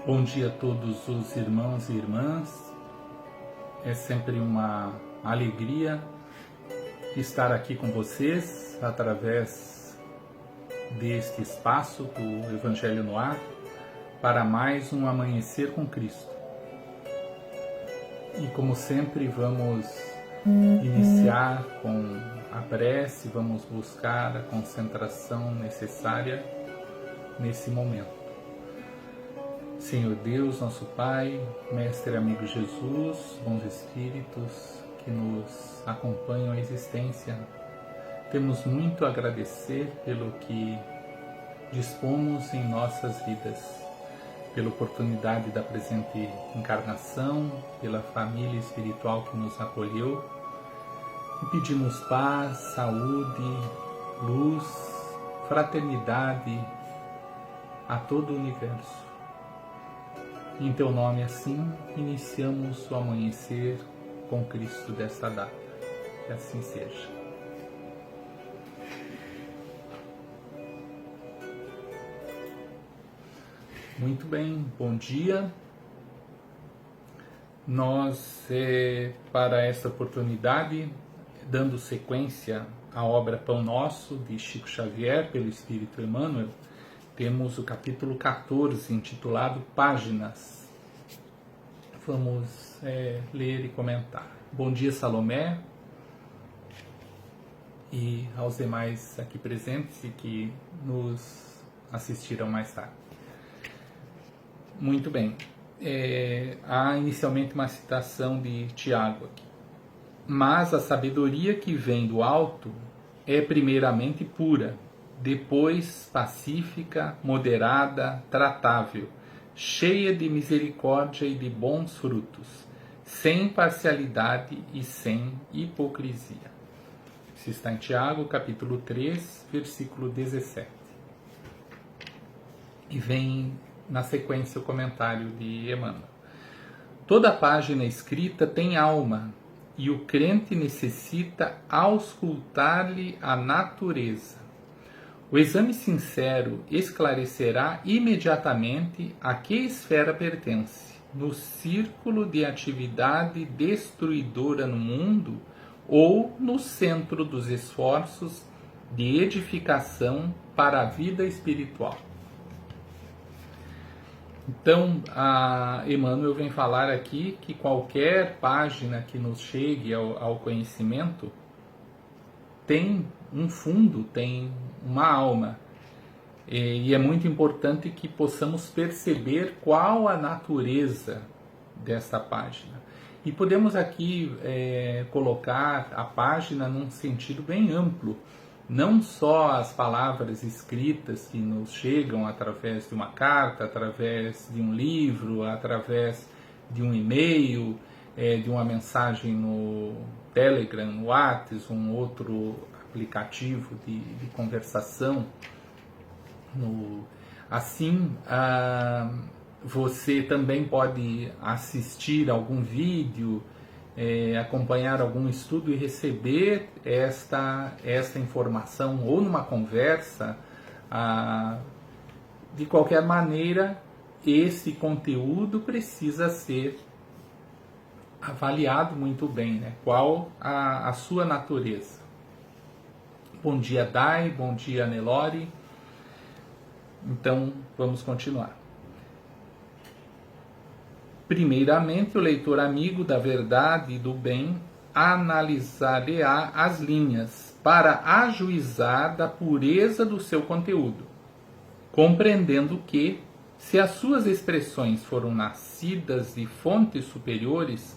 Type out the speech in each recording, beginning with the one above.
Bom dia a todos os irmãos e irmãs. É sempre uma alegria estar aqui com vocês através deste espaço do Evangelho no Ar para mais um Amanhecer com Cristo. E como sempre vamos iniciar com a prece, vamos buscar a concentração necessária nesse momento. Senhor Deus, nosso Pai, Mestre amigo Jesus, bons Espíritos que nos acompanham a existência, temos muito a agradecer pelo que dispomos em nossas vidas, pela oportunidade da presente encarnação, pela família espiritual que nos acolheu, e pedimos paz, saúde, luz, fraternidade a todo o universo. Em Teu nome, assim, iniciamos o amanhecer com Cristo desta data. Que assim seja. Muito bem, bom dia. Nós, para esta oportunidade, dando sequência à obra Pão Nosso, de Chico Xavier, pelo Espírito Emmanuel, temos o capítulo 14, intitulado Páginas. Vamos ler e comentar. Bom dia, Salomé, e aos demais aqui presentes e que nos assistirão mais tarde. Muito bem. Há inicialmente uma citação de Tiago aqui. Mas a sabedoria que vem do alto é primeiramente pura, depois pacífica, moderada, tratável, cheia de misericórdia e de bons frutos, sem parcialidade e sem hipocrisia. Isso está em Tiago, capítulo 3, versículo 17. E vem na sequência o comentário de Emmanuel. Toda página escrita tem alma, e o crente necessita auscultar-lhe a natureza. O exame sincero esclarecerá imediatamente a que esfera pertence, no círculo de atividade destruidora no mundo ou no centro dos esforços de edificação para a vida espiritual. Então, a Emmanuel vem falar aqui que qualquer página que nos chegue ao conhecimento tem um fundo, tem uma alma. E é muito importante que possamos perceber qual a natureza dessa página. E podemos aqui colocar a página num sentido bem amplo. Não só as palavras escritas que nos chegam através de uma carta, através de um livro, através de um e-mail, de uma mensagem no Telegram, no WhatsApp, um outro aplicativo de conversação. Assim, você também pode assistir algum vídeo, acompanhar algum estudo e receber esta informação ou numa conversa. De qualquer maneira, esse conteúdo precisa ser avaliado muito bem, né? Qual a sua natureza. Bom dia, Dai, bom dia, Nelore. Então, vamos continuar. Primeiramente, o leitor amigo da verdade e do bem analisar-lhe-á as linhas para ajuizar da pureza do seu conteúdo, compreendendo que, se as suas expressões foram nascidas de fontes superiores,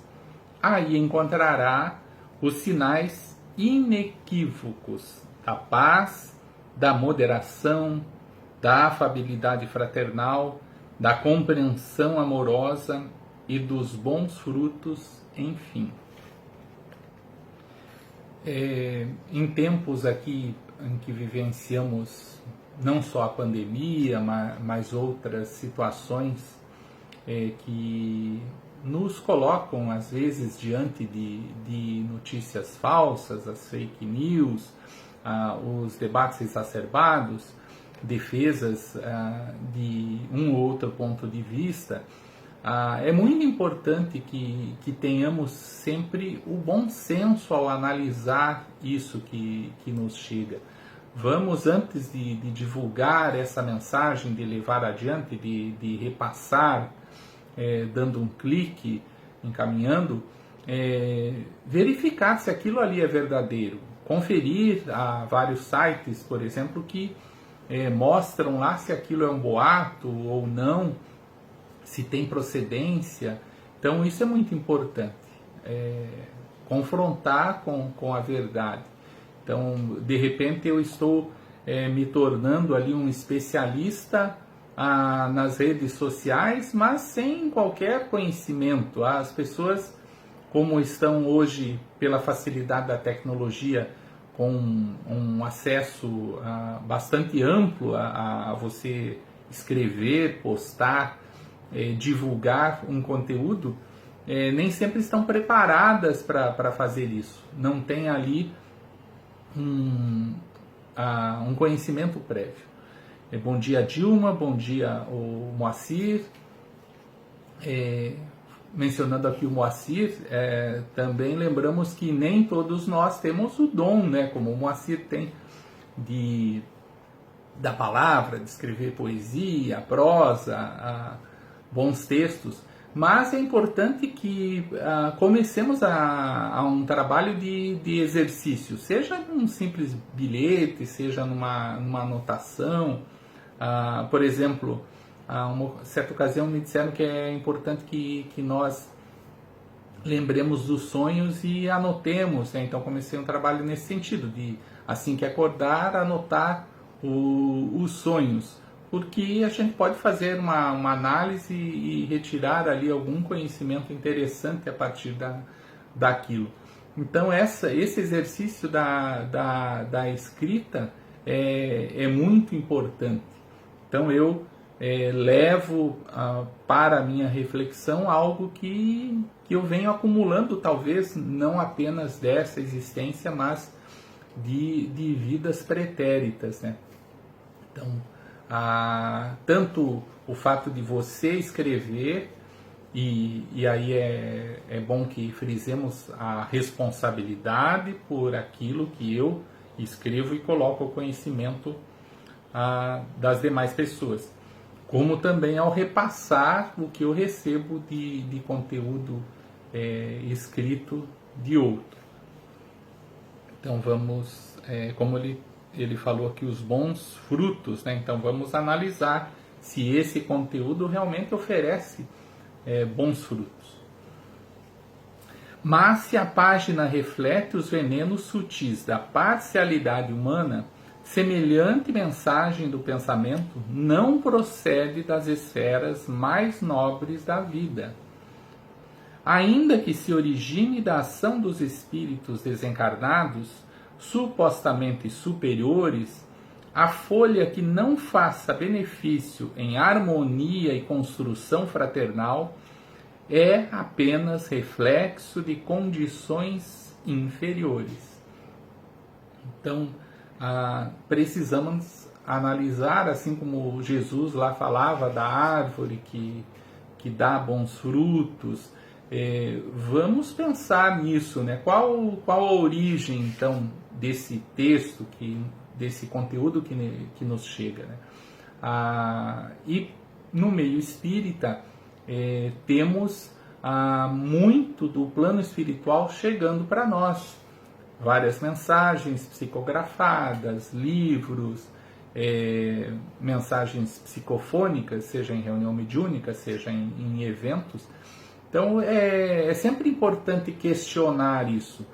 aí encontrará os sinais inequívocos da paz, da moderação, da afabilidade fraternal, da compreensão amorosa e dos bons frutos, enfim. Em tempos aqui em que vivenciamos não só a pandemia, mas outras situações que nos colocam, às vezes, diante de notícias falsas, as fake news, os debates exacerbados, defesas de um ou outro ponto de vista, é muito importante que tenhamos sempre o bom senso ao analisar isso que nos chega. Vamos, antes de divulgar essa mensagem, de levar adiante, de repassar, dando um clique, encaminhando, verificar se aquilo ali é verdadeiro. Conferir a vários sites, por exemplo, que mostram lá se aquilo é um boato ou não, se tem procedência. Então isso é muito importante, confrontar com a verdade. Então, de repente eu estou me tornando ali um especialista nas redes sociais, mas sem qualquer conhecimento. As pessoas, como estão hoje, pela facilidade da tecnologia, com um acesso bastante amplo a você escrever, postar, divulgar um conteúdo, nem sempre estão preparadas para fazer isso. Não tem ali um conhecimento prévio. Bom dia, Dilma, bom dia, o Moacir. Mencionando aqui o Moacir, também lembramos que nem todos nós temos o dom, né, como o Moacir tem, da palavra, de escrever poesia, prosa, bons textos, mas é importante que comecemos a um trabalho de exercício, seja num simples bilhete, seja numa anotação. Por exemplo, uma certa ocasião me disseram que é importante que nós lembremos dos sonhos e anotemos, né? Então comecei um trabalho nesse sentido, de assim que acordar, anotar os sonhos, porque a gente pode fazer uma análise e retirar ali algum conhecimento interessante a partir daquilo. Então esse exercício da escrita é muito importante. Então eu levo para a minha reflexão algo que eu venho acumulando, talvez não apenas dessa existência, mas de vidas pretéritas, né? Então, tanto o fato de você escrever, e aí é bom que frisemos a responsabilidade por aquilo que eu escrevo e coloco ao conhecimento das demais pessoas, como também ao repassar o que eu recebo de conteúdo escrito de outro. Então vamos, como ele falou aqui, os bons frutos, né? Então vamos analisar se esse conteúdo realmente oferece bons frutos. Mas se a página reflete os venenos sutis da parcialidade humana, semelhante mensagem do pensamento não procede das esferas mais nobres da vida. Ainda que se origine da ação dos espíritos desencarnados, supostamente superiores, a folha que não faça benefício em harmonia e construção fraternal é apenas reflexo de condições inferiores. Então, precisamos analisar, assim como Jesus lá falava da árvore que dá bons frutos, vamos pensar nisso, né? Qual a origem, então, desse texto, desse conteúdo que nos chega, né? E no meio espírita temos muito do plano espiritual chegando para nós. Várias mensagens psicografadas, livros, mensagens psicofônicas, seja em reunião mediúnica, seja em eventos. Então é sempre importante questionar isso.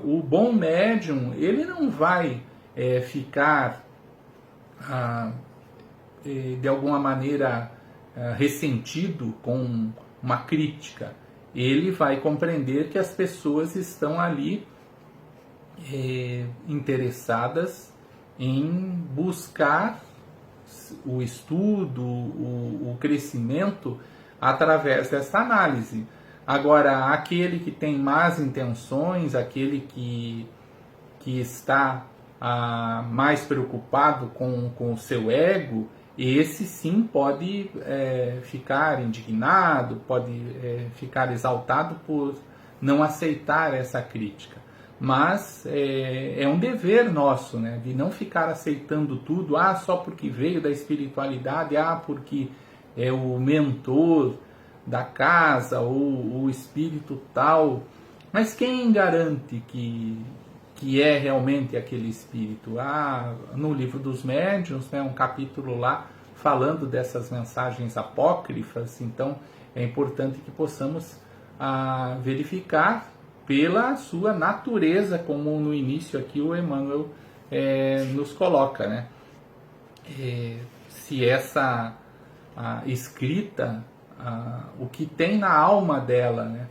O bom médium, ele não vai ficar de alguma maneira ressentido com uma crítica. Ele vai compreender que as pessoas estão ali interessadas em buscar o estudo, o crescimento através dessa análise. Agora, aquele que tem más intenções, aquele que está mais preocupado com o seu ego, esse sim pode ficar indignado, pode ficar exaltado por não aceitar essa crítica. Mas é um dever nosso, né, de não ficar aceitando tudo, só porque veio da espiritualidade, porque é o mentor da casa ou o espírito tal. Mas quem garante que é realmente aquele espírito? No livro dos médiuns, né, um capítulo lá falando dessas mensagens apócrifas. Então é importante que possamos verificar pela sua natureza, como no início aqui o Emmanuel nos coloca, né? Se essa escrita, o que tem na alma dela, né?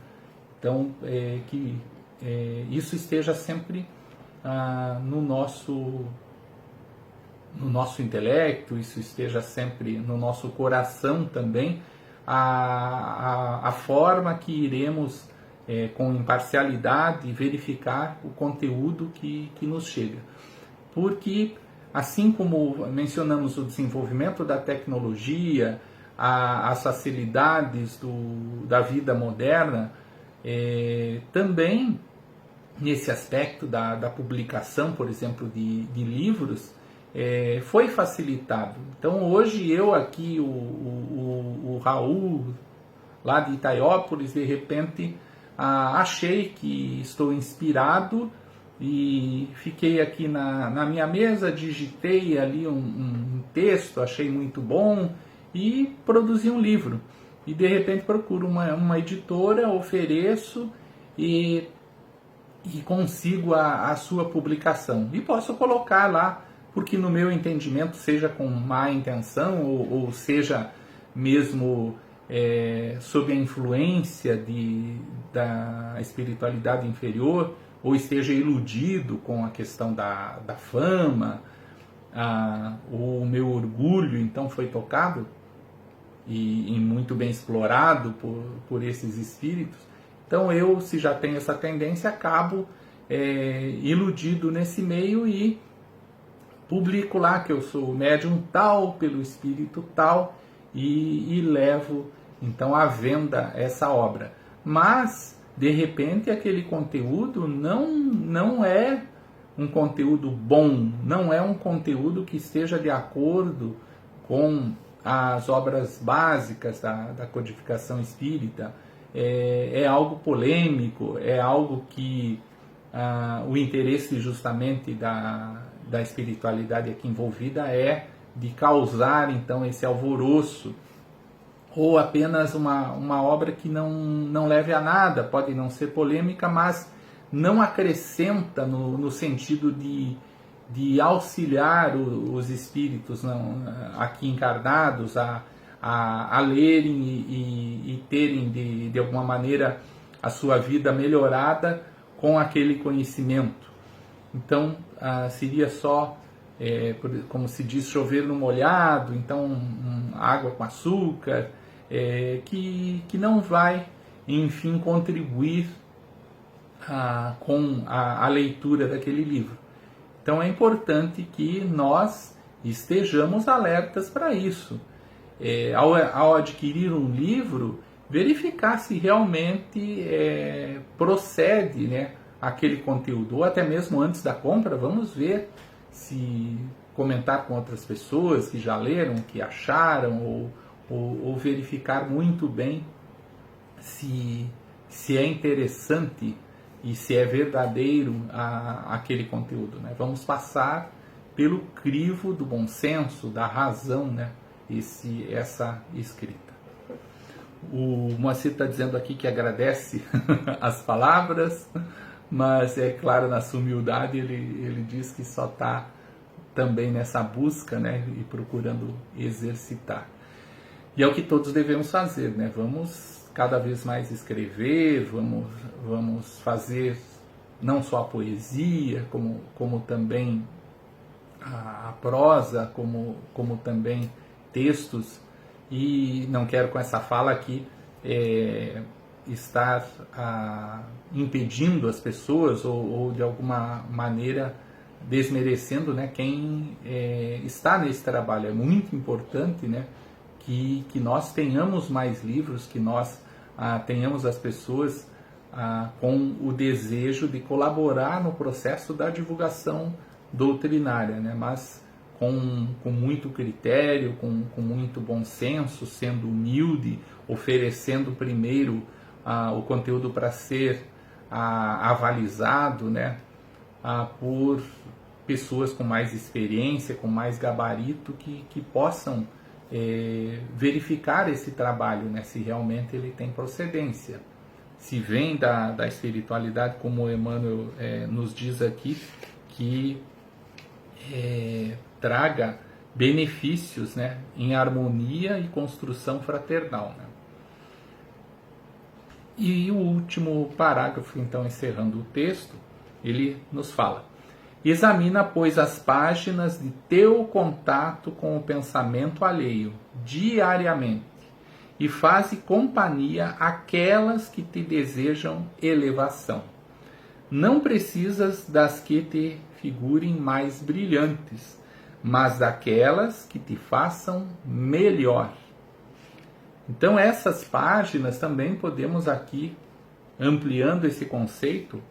Então, que isso esteja sempre no nosso intelecto, isso esteja sempre no nosso coração também, a forma que iremos, com imparcialidade, verificar o conteúdo que nos chega. Porque, assim como mencionamos o desenvolvimento da tecnologia, as facilidades da vida moderna, também nesse aspecto da publicação, por exemplo, de livros, foi facilitado. Então hoje eu aqui, o Raul, lá de Itaiópolis, de repente achei que estou inspirado e fiquei aqui na minha mesa, digitei ali um texto, achei muito bom e produzi um livro. E de repente procuro uma editora, ofereço e consigo a sua publicação. E posso colocar lá, porque no meu entendimento, seja com má intenção ou seja mesmo sob a influência da espiritualidade inferior, ou esteja iludido com a questão da fama, o meu orgulho então foi tocado e muito bem explorado por esses espíritos. Então eu, se já tenho essa tendência, acabo iludido nesse meio e publico lá que eu sou médium tal, pelo espírito tal, e levo então à venda essa obra. Mas, de repente, aquele conteúdo não é um conteúdo bom, não é um conteúdo que esteja de acordo com as obras básicas da codificação espírita. É algo polêmico, é algo que o interesse justamente da espiritualidade aqui envolvida é de causar então esse alvoroço, ou apenas uma obra que não leve a nada, pode não ser polêmica, mas não acrescenta no sentido de auxiliar os espíritos aqui encarnados a lerem e terem de alguma maneira a sua vida melhorada com aquele conhecimento. Então seria só, como se diz, chover no molhado, então água com açúcar, que não vai, enfim, contribuir com a leitura daquele livro. Então é importante que nós estejamos alertas para isso. Ao adquirir um livro, verificar se realmente procede, né, aquele conteúdo, ou até mesmo antes da compra, vamos ver se comentar com outras pessoas que já leram, que acharam, ou verificar muito bem se é interessante e se é verdadeiro aquele conteúdo, né? Vamos passar pelo crivo do bom senso, da razão, né? Essa escrita. O Moacir está dizendo aqui que agradece as palavras, mas é claro, na sua humildade ele diz que só está também nessa busca, né? E procurando exercitar. E é o que todos devemos fazer, né? Vamos cada vez mais escrever, vamos fazer não só a poesia, como também a prosa, como também textos. E não quero com essa fala aqui estar impedindo as pessoas ou de alguma maneira desmerecendo, né, quem está nesse trabalho. É muito importante, né, que nós tenhamos mais livros, que nós tenhamos as pessoas com o desejo de colaborar no processo da divulgação doutrinária, né, mas com muito critério, com muito bom senso, sendo humilde, oferecendo primeiro o conteúdo para ser avalizado, né, por pessoas com mais experiência, com mais gabarito, que possam verificar esse trabalho, né, se realmente ele tem procedência, se vem da espiritualidade, como o Emmanuel nos diz aqui, que traga benefícios, né, em harmonia e construção fraternal, né. E o último parágrafo, então, encerrando o texto, ele nos fala: examina, pois, as páginas de teu contato com o pensamento alheio diariamente e faze companhia àquelas que te desejam elevação. Não precisas das que te figurem mais brilhantes, mas daquelas que te façam melhor. Então essas páginas também podemos aqui, ampliando esse conceito,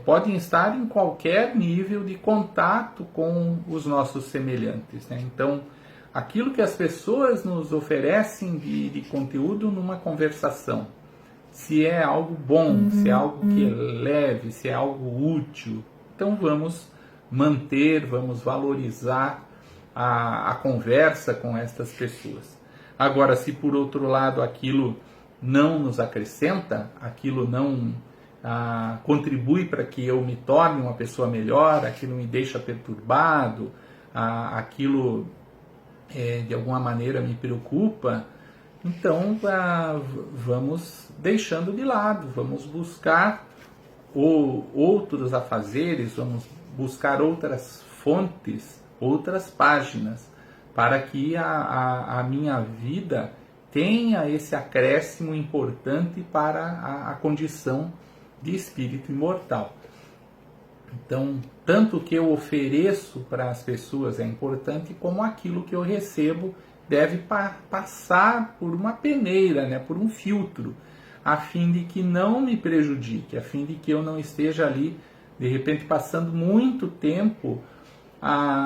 podem estar em qualquer nível de contato com os nossos semelhantes, né? Então, aquilo que as pessoas nos oferecem de conteúdo numa conversação, se é algo bom, se é algo que é leve, se é algo útil, então vamos manter, vamos valorizar a conversa com estas pessoas. Agora, se por outro lado aquilo não nos acrescenta, aquilo não contribui para que eu me torne uma pessoa melhor, aquilo me deixa perturbado, aquilo de alguma maneira me preocupa, então vamos deixando de lado, vamos buscar outros afazeres, vamos buscar outras fontes, outras páginas, para que a minha vida tenha esse acréscimo importante para a condição de espírito imortal. Então, tanto o que eu ofereço para as pessoas é importante, como aquilo que eu recebo deve passar por uma peneira, né, por um filtro, a fim de que não me prejudique, a fim de que eu não esteja ali, de repente, passando muito tempo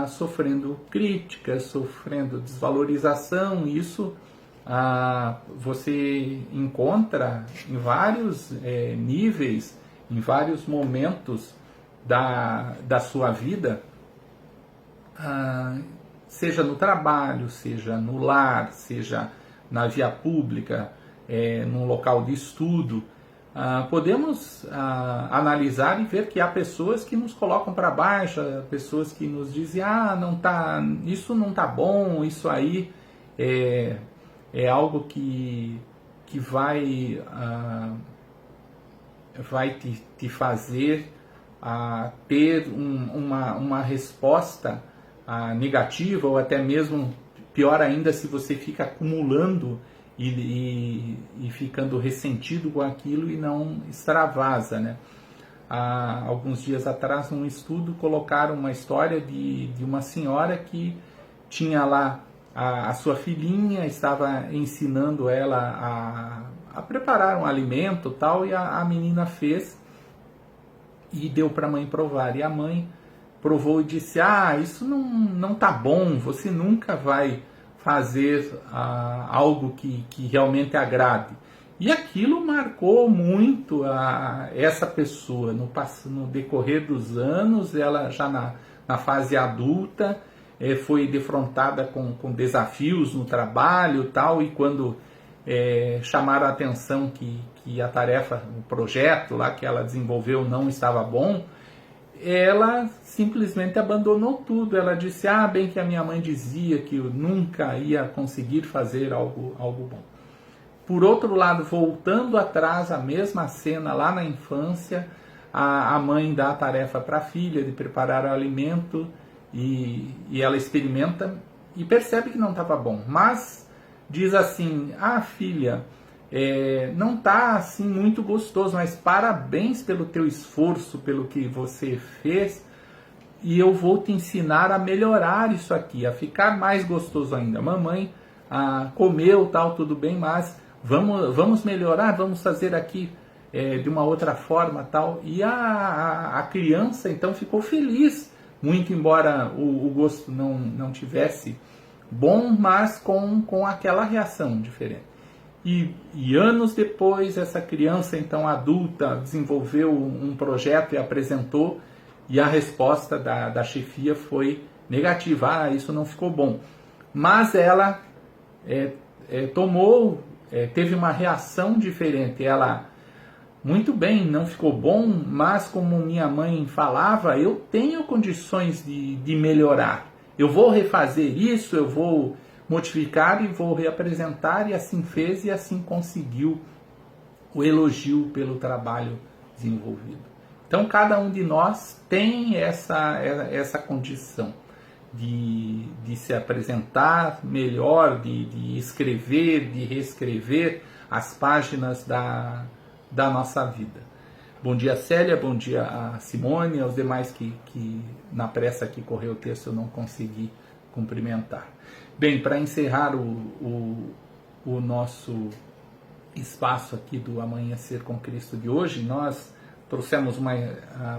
sofrendo críticas, sofrendo desvalorização. Isso você encontra em vários níveis, em vários momentos da sua vida, seja no trabalho, seja no lar, seja na via pública, num local de estudo. Podemos analisar e ver que há pessoas que nos colocam para baixo, pessoas que nos dizem, isso não está bom, isso aí é algo que vai te fazer ter uma resposta negativa, ou até mesmo, pior ainda, se você fica acumulando e ficando ressentido com aquilo e não extravasa, né? Alguns dias atrás, num estudo, colocaram uma história de uma senhora que tinha lá a sua filhinha, estava ensinando ela a preparar um alimento tal, e a menina fez e deu para a mãe provar. E a mãe provou e disse, isso não tá bom, você nunca vai fazer algo que realmente agrade. E aquilo marcou muito essa pessoa. No decorrer dos anos, ela já na fase adulta, foi defrontada com desafios no trabalho tal, e quando chamaram a atenção que a tarefa, o projeto lá que ela desenvolveu não estava bom, ela simplesmente abandonou tudo. Ela disse, bem que a minha mãe dizia que eu nunca ia conseguir fazer algo bom. Por outro lado, voltando atrás, a mesma cena lá na infância, a mãe dá a tarefa para a filha de preparar o alimento, e ela experimenta e percebe que não estava bom, mas diz assim, filha, não está assim muito gostoso, mas parabéns pelo teu esforço, pelo que você fez, eu vou te ensinar a melhorar isso aqui, a ficar mais gostoso ainda. Mamãe comeu, tal, tudo bem, mas vamos melhorar, vamos fazer aqui de uma outra forma, tal. E a criança então ficou feliz, muito embora o gosto não tivesse bom, mas com aquela reação diferente. E anos depois, essa criança então adulta desenvolveu um projeto e apresentou, e a resposta da chefia foi negativa. Isso não ficou bom. Mas ela teve uma reação diferente. Ela, muito bem, não ficou bom, mas como minha mãe falava, eu tenho condições de melhorar. Eu vou refazer isso, eu vou modificar e vou reapresentar, e assim fez, e assim conseguiu o elogio pelo trabalho desenvolvido. Então, cada um de nós tem essa condição de se apresentar melhor, de escrever, de reescrever as páginas da nossa vida. Bom dia, Célia, bom dia a Simone, aos demais que na pressa que correu o texto eu não consegui cumprimentar. Bem, para encerrar o nosso espaço aqui do Amanhecer com Cristo de hoje, nós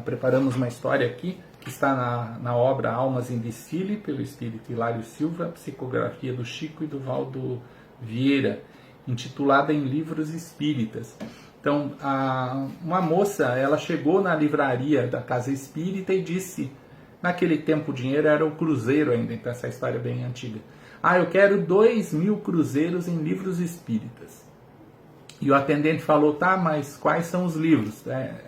preparamos uma história aqui que está na obra Almas in Distille, pelo espírito Hilário Silva, psicografia do Chico e do Valdo Vieira, intitulada Em Livros Espíritas. Então, uma moça, ela chegou na livraria da Casa Espírita e disse, naquele tempo o dinheiro era o cruzeiro ainda, então essa história é bem antiga. Eu quero 2.000 cruzeiros em livros espíritas. E o atendente falou, tá, mas quais são os livros?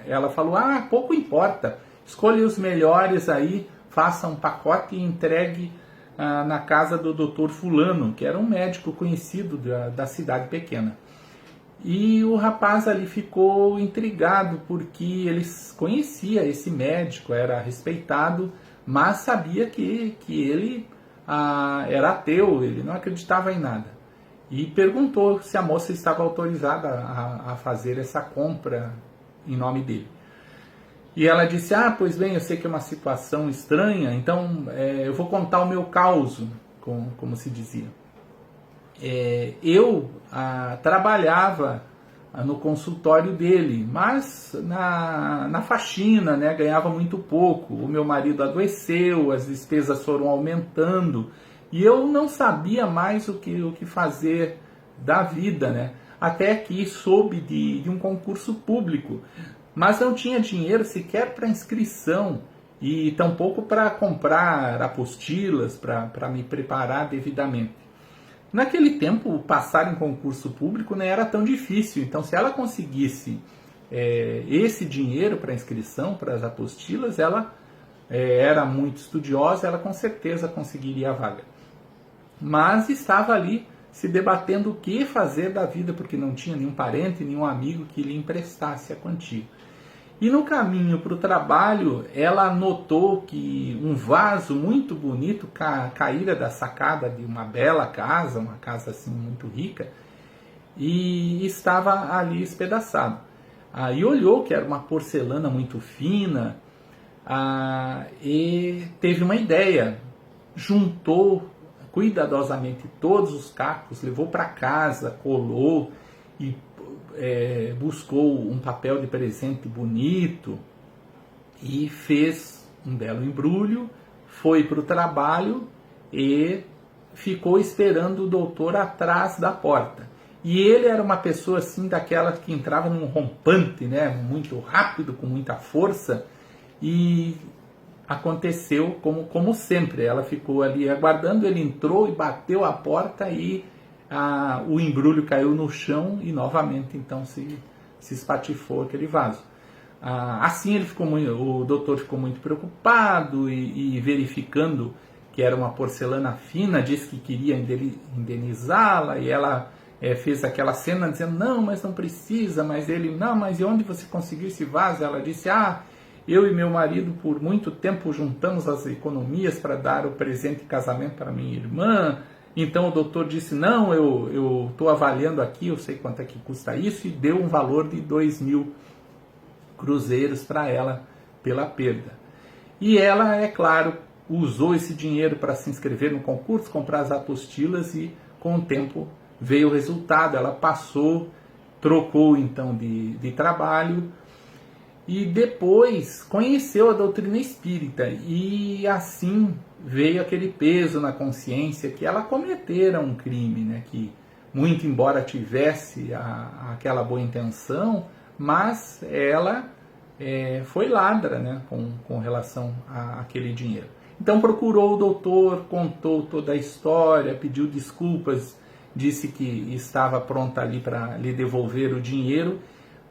Ela falou, pouco importa, escolha os melhores aí, faça um pacote e entregue na casa do doutor fulano, que era um médico conhecido da cidade pequena. E o rapaz ali ficou intrigado, porque ele conhecia esse médico, era respeitado, mas sabia que ele era ateu, ele não acreditava em nada. E perguntou se a moça estava autorizada a fazer essa compra em nome dele. E ela disse, pois bem, eu sei que é uma situação estranha, então eu vou contar o meu caos, como se dizia. Eu trabalhava no consultório dele, mas na faxina, né, ganhava muito pouco. O meu marido adoeceu, as despesas foram aumentando, e eu não sabia mais o que fazer da vida, né? Até que soube de um concurso público, mas não tinha dinheiro sequer para inscrição, e tampouco para comprar apostilas, para me preparar devidamente. Naquele tempo, passar em concurso público não era tão difícil, então se ela conseguisse esse dinheiro para inscrição, para as apostilas, ela era muito estudiosa, ela com certeza conseguiria a vaga. Mas estava ali se debatendo o que fazer da vida, porque não tinha nenhum parente, nenhum amigo que lhe emprestasse a quantia. E no caminho para o trabalho, ela notou que um vaso muito bonito caíra da sacada de uma bela casa, uma casa assim muito rica, e estava ali espedaçado. Aí olhou que era uma porcelana muito fina, e teve uma ideia, juntou cuidadosamente todos os cacos, levou para casa, colou e buscou um papel de presente bonito e fez um belo embrulho, foi para o trabalho e ficou esperando o doutor atrás da porta. E ele era uma pessoa assim, daquela que entrava num rompante, né, muito rápido, com muita força, e aconteceu como sempre. Ela ficou ali aguardando, ele entrou e bateu a porta e o embrulho caiu no chão e novamente então se espatifou aquele vaso. Assim o doutor ficou muito preocupado e verificando que era uma porcelana fina, disse que queria indenizá-la, e ela fez aquela cena dizendo, não, mas não precisa, mas ele, não, mas e onde você conseguiu esse vaso? Ela disse, eu e meu marido por muito tempo juntamos as economias para dar o presente de casamento para minha irmã. Então o doutor disse, não, eu estou avaliando aqui, eu sei quanto é que custa isso, e deu um valor de 2.000 cruzeiros para ela pela perda. E ela, é claro, usou esse dinheiro para se inscrever no concurso, comprar as apostilas e com o tempo veio o resultado. Ela passou, trocou então de trabalho e depois conheceu a doutrina espírita e assim veio aquele peso na consciência que ela cometera um crime, né? Que muito embora tivesse aquela boa intenção, mas ela foi ladra, né? Com relação àquele dinheiro. Então procurou o doutor, contou toda a história, pediu desculpas, disse que estava pronta ali para lhe devolver o dinheiro,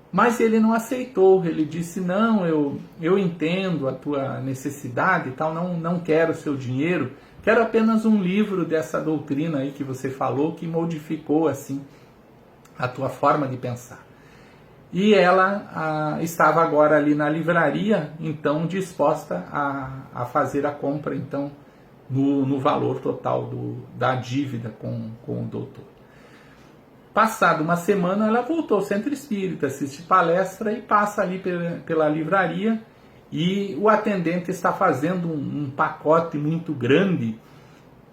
mas ele não aceitou. Ele disse: não, eu entendo a tua necessidade e tal, não quero o seu dinheiro, quero apenas um livro dessa doutrina aí que você falou, que modificou assim a tua forma de pensar. E ela estava agora ali na livraria, então disposta a fazer a compra então no valor total da dívida com o doutor. Passada uma semana, ela voltou ao centro espírita, assiste palestra e passa ali pela livraria e o atendente está fazendo um pacote muito grande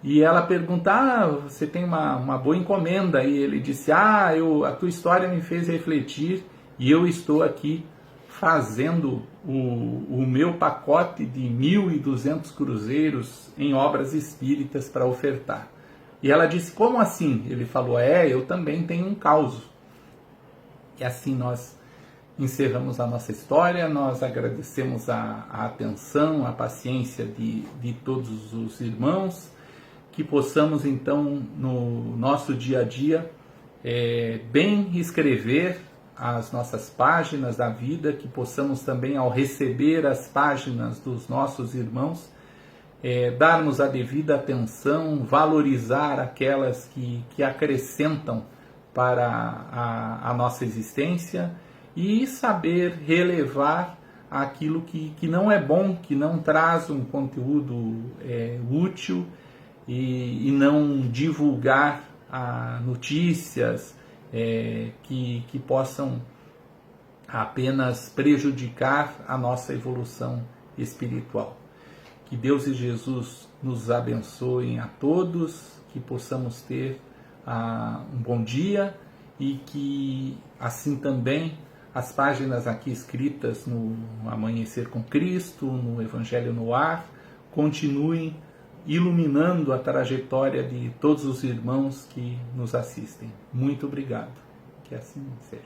e ela pergunta: você tem uma boa encomenda? E ele disse: a tua história me fez refletir e eu estou aqui fazendo o meu pacote de 1.200 cruzeiros em obras espíritas para ofertar. E ela disse: como assim? Ele falou: eu também tenho um caos. E assim nós encerramos a nossa história. Nós agradecemos a atenção, a paciência de todos os irmãos, que possamos então no nosso dia a dia bem escrever as nossas páginas da vida, que possamos também, ao receber as páginas dos nossos irmãos, darmos a devida atenção, valorizar aquelas que acrescentam para a nossa existência e saber relevar aquilo que não é bom, que não traz um conteúdo útil e não divulgar notícias que possam apenas prejudicar a nossa evolução espiritual. Que Deus e Jesus nos abençoem a todos, que possamos ter um bom dia e que assim também as páginas aqui escritas no Amanhecer com Cristo, no Evangelho no Ar, continuem iluminando a trajetória de todos os irmãos que nos assistem. Muito obrigado. Que assim seja.